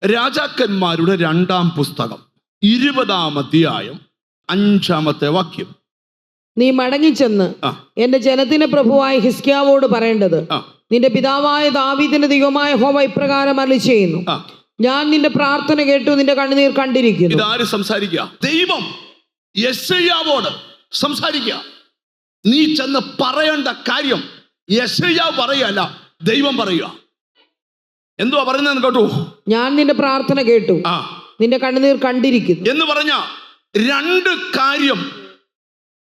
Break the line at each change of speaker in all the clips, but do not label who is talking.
രാജാക്കന്മാരുടെ 2-ാം പുസ്തകം 20-ാം അധ്യായം 5-ാമത്തെ വാക്യം.
നീ മടങ്ങിച്ചെന്ന് എന്റെ ജനത്തിന് പ്രഭുവായ ഹിസ്കിയാവോട് പറയേണ്ടത്, നിന്റെ പിതാവായ ദാവീദിന്റെ ദൈവമായ യഹോവ ഇപ്രകാരം അരുളിച്ചെയ്യുന്നു, ഞാൻ നിന്റെ പ്രാർത്ഥന കേട്ടു, നിന്റെ കണ്ണുനീർ കണ്ടിരിക്കുന്നു.
ഇതാര് സംസാരിക്കുക? ദൈവം യെശയ്യാവോട് സംസാരിക്കുക. നീ ചെന്ന് പറയേണ്ട കാര്യം യെശയ്യാവ് പറയല്ല, ദൈവം പറയുക. എന്തുവാ പറയുന്നത് കേട്ടു?
ഞാൻ നിന്റെ പ്രാർത്ഥന കേട്ടു, നിന്റെ കണ്ണുനീർ കണ്ടിരിക്കുന്നു
എന്ന് പറഞ്ഞ 2 കാര്യം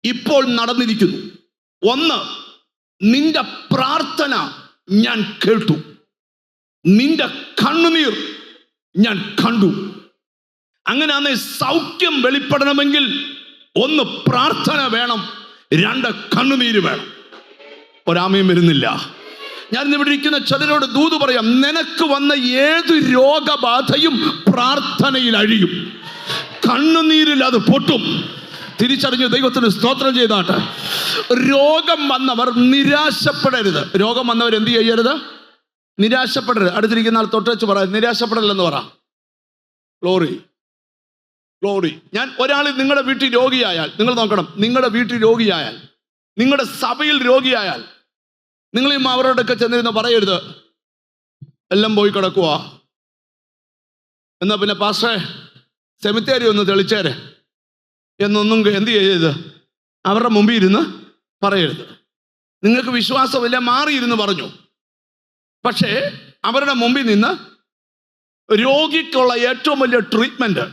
ഇപ്പോൾ നടന്നിരിക്കുന്നു. ഒന്ന്, നിന്റെ പ്രാർത്ഥന ഞാൻ കേട്ടു, നിന്റെ കണ്ണുനീർ ഞാൻ കണ്ടു. അങ്ങനെയാണെ സൗഖ്യം വെളിപ്പെടണമെങ്കിൽ 1 പ്രാർത്ഥന വേണം, 2 കണ്ണുനീര് വേണം. ഒരാമയും വരുന്നില്ല. ഞാൻ ഇവിടെ ഇരിക്കുന്ന ചിലരോട് ദൂത് പറയാം, നിനക്ക് വന്ന ഏത് രോഗബാധയും പ്രാർത്ഥനയിൽ അഴിയും, കണ്ണുനീരിൽ അത് പൊട്ടും. തിരിച്ചറിഞ്ഞ് ദൈവത്തിന് സ്തോത്രം ചെയ്താട്ടെ. രോഗം വന്നവർ നിരാശപ്പെടരുത്. രോഗം വന്നവർ എന്ത് ചെയ്യരുത്? നിരാശപ്പെടരുത്. അടുത്തിരിക്കുന്ന ആൾ തൊട്ടുവെച്ച് പറ, നിരാശപ്പെടലെന്ന് പറ. Glory, glory. ഞാൻ ഒരാൾ നിങ്ങളുടെ വീട്ടിൽ രോഗിയായാൽ, നിങ്ങൾ നോക്കണം, നിങ്ങളുടെ വീട്ടിൽ രോഗിയായാൽ, നിങ്ങളുടെ സഭയിൽ രോഗിയായാൽ, നിങ്ങളീ അവരോടൊക്കെ ചെന്നിരുന്ന് പറയരുത്, എല്ലാം പോയി കിടക്കുക, എന്നാ പിന്നെ പാസ്റ്ററെ സെമിത്തേരി ഒന്ന് തെളിച്ചേരെ എന്നൊന്നും എന്ത് ചെയ്യരുത്, അവരുടെ മുമ്പിൽ ഇരുന്ന് പറയരുത്. നിങ്ങൾക്ക് വിശ്വാസമില്ല, മാറിയിരുന്ന് പറഞ്ഞു. പക്ഷേ അവരുടെ മുമ്പിൽ നിന്ന് രോഗിക്കുള്ള ഏറ്റവും വലിയ ട്രീറ്റ്മെന്റ്,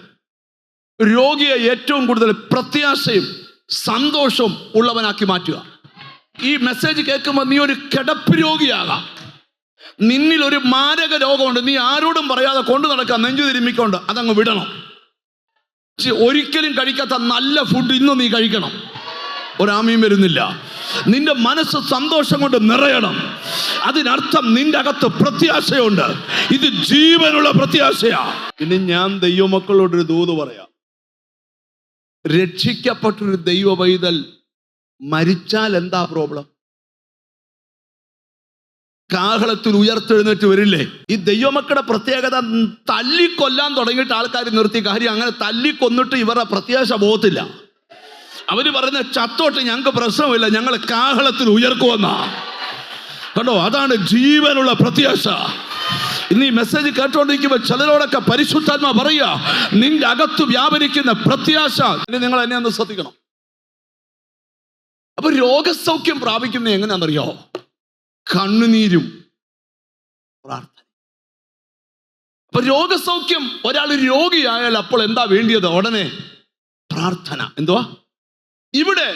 രോഗിയെ ഏറ്റവും കൂടുതൽ പ്രത്യാശയും സന്തോഷവും ഉള്ളവനാക്കി മാറ്റുക. ഈ മെസ്സേജ് കേൾക്കുമ്പോൾ നീ ഒരു കിടപ്പ് രോഗിയാകാം, നിന്നിൽ ഒരു മാരക രോഗമുണ്ട്, നീ ആരോടും പറയാതെ കൊണ്ടു നടക്കുക, നെഞ്ചു തിരുമ്മിക്കൊണ്ട് അതങ്ങ് വിടണം. ഒരിക്കലും കഴിക്കാത്ത നല്ല ഫുഡ് ഇന്ന് നീ കഴിക്കണം. ഒരാമയും വരുന്നില്ല. നിന്റെ മനസ്സ് സന്തോഷം കൊണ്ട് നിറയണം. അതിനർത്ഥം നിന്റെ അകത്ത് പ്രത്യാശയുണ്ട്. ഇത് ജീവനുള്ള പ്രത്യാശയാ. പിന്നെ ഞാൻ ദൈവമക്കളോടൊരു ദൂത് പറയാം. രക്ഷിക്കപ്പെട്ടൊരു ദൈവ പൈതൽ മരിച്ചാൽ എന്താ പ്രോബ്ലം? കാഹളത്തിൽ ഉയർത്തെഴുന്നേറ്റ് വരില്ലേ? ഈ ദൈവമക്കളുടെ പ്രത്യേകത, തല്ലിക്കൊല്ലാൻ തുടങ്ങിയിട്ട് ആൾക്കാർ നിർത്തി കാര്യം. അങ്ങനെ തല്ലിക്കൊന്നിട്ട് ഇവരുടെ പ്രത്യാശ പോകത്തില്ല. അവര് പറയുന്ന ചത്തോട്ട് ഞങ്ങൾക്ക് പ്രശ്നമില്ല, ഞങ്ങൾ കാഹളത്തിൽ ഉയർക്കുമെന്നാ. കണ്ടോ, അതാണ് ജീവനുള്ള പ്രത്യാശ. ഇന്ന് ഈ മെസ്സേജ് കേട്ടോണ്ടിരിക്കുമ്പോൾ ചിലരോടൊക്കെ പരിശുദ്ധാത്മാ പറയുക, നിന്റെ അകത്ത് വ്യാപരിക്കുന്ന പ്രത്യാശ. നിങ്ങൾ എന്നെ ഒന്ന് ശ്രദ്ധിക്കണം. അപ്പൊ രോഗസൗഖ്യം പ്രാപിക്കുന്നത് എങ്ങനെയാണെന്നറിയോ? കണ്ണുനീരും പ്രാർത്ഥന. അപ്പൊ രോഗസൗഖ്യം, ഒരാൾ രോഗിയായാൽ അപ്പോൾ എന്താ വേണ്ടിയത്? ഉടനെ പ്രാർത്ഥന. എന്തുവാ? ഇവിടെ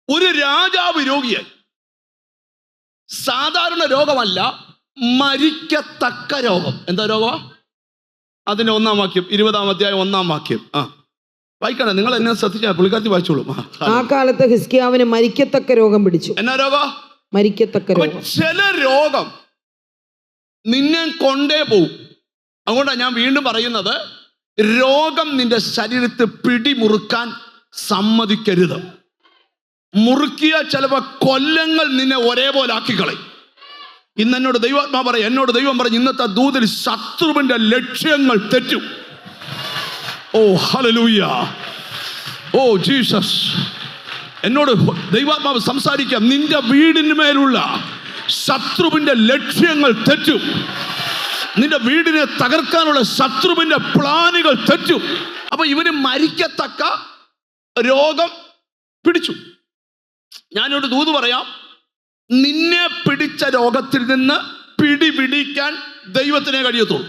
ഒരു രാജാവ് രോഗിയായി. സാധാരണ രോഗമല്ല, മരിക്കത്തക്ക രോഗം. എന്താ രോഗമാ? അതിന്റെ 1-ാം വാക്യം, 20-ാം അധ്യായം 1-ാം വാക്യം. വായിക്കണം, നിങ്ങൾ എന്നെ ശ്രദ്ധിച്ചാൽ പുള്ളിക്കാരത്തി വായിച്ചോളൂ.
ആ കാലത്ത് ഹിസ്കിയാവിന് മരിക്കത്തക്ക രോഗം പിടിച്ചു.
എന്നാ രോഗം?
മരിക്കത്തക്ക രോഗം.
ചില രോഗം നിന്നെ കൊണ്ടേ പോവും. അതുകൊണ്ടാണ് ഞാൻ വീണ്ടും പറയുന്നത്, രോഗം നിന്റെ ശരീരത്തിൽ പിടിമുറുക്കാൻ സമ്മതിക്കരുത്. മുറുക്കിയ ചിലപ്പോൾ കൊല്ലങ്ങൾ നിന്നെ ഒരേപോലെ ആക്കിക്കളയും. ഇന്ന് എന്നോട് ദൈവാത്മാ പറയും, എന്നോട് ദൈവം പറഞ്ഞു, ഇന്നത്തെ ദൂതിൽ ശത്രുവിന്റെ ലക്ഷ്യങ്ങൾ തെറ്റും. ഓ ഹല്ലേലൂയ, ഓ ജീസസ്. എന്നോട് ദൈവാത്മാവ് സംസാരിക്കാം, നിന്റെ വീടിന് മേലുള്ള ശത്രുവിന്റെ ലക്ഷ്യങ്ങൾ തെറ്റും. നിന്റെ വീടിനെ തകർക്കാനുള്ള ശത്രുവിന്റെ പ്ലാനുകൾ തെറ്റും. അപ്പൊ ഇവന് മരിക്കത്തക്ക രോഗം പിടിച്ചു. ഞാനൊരു ദൂത് പറയാം, നിന്നെ പിടിച്ച രോഗത്തിൽ നിന്ന് പിടിപിടിക്കാൻ ദൈവത്തിനെ കഴിയത്തുള്ളൂ.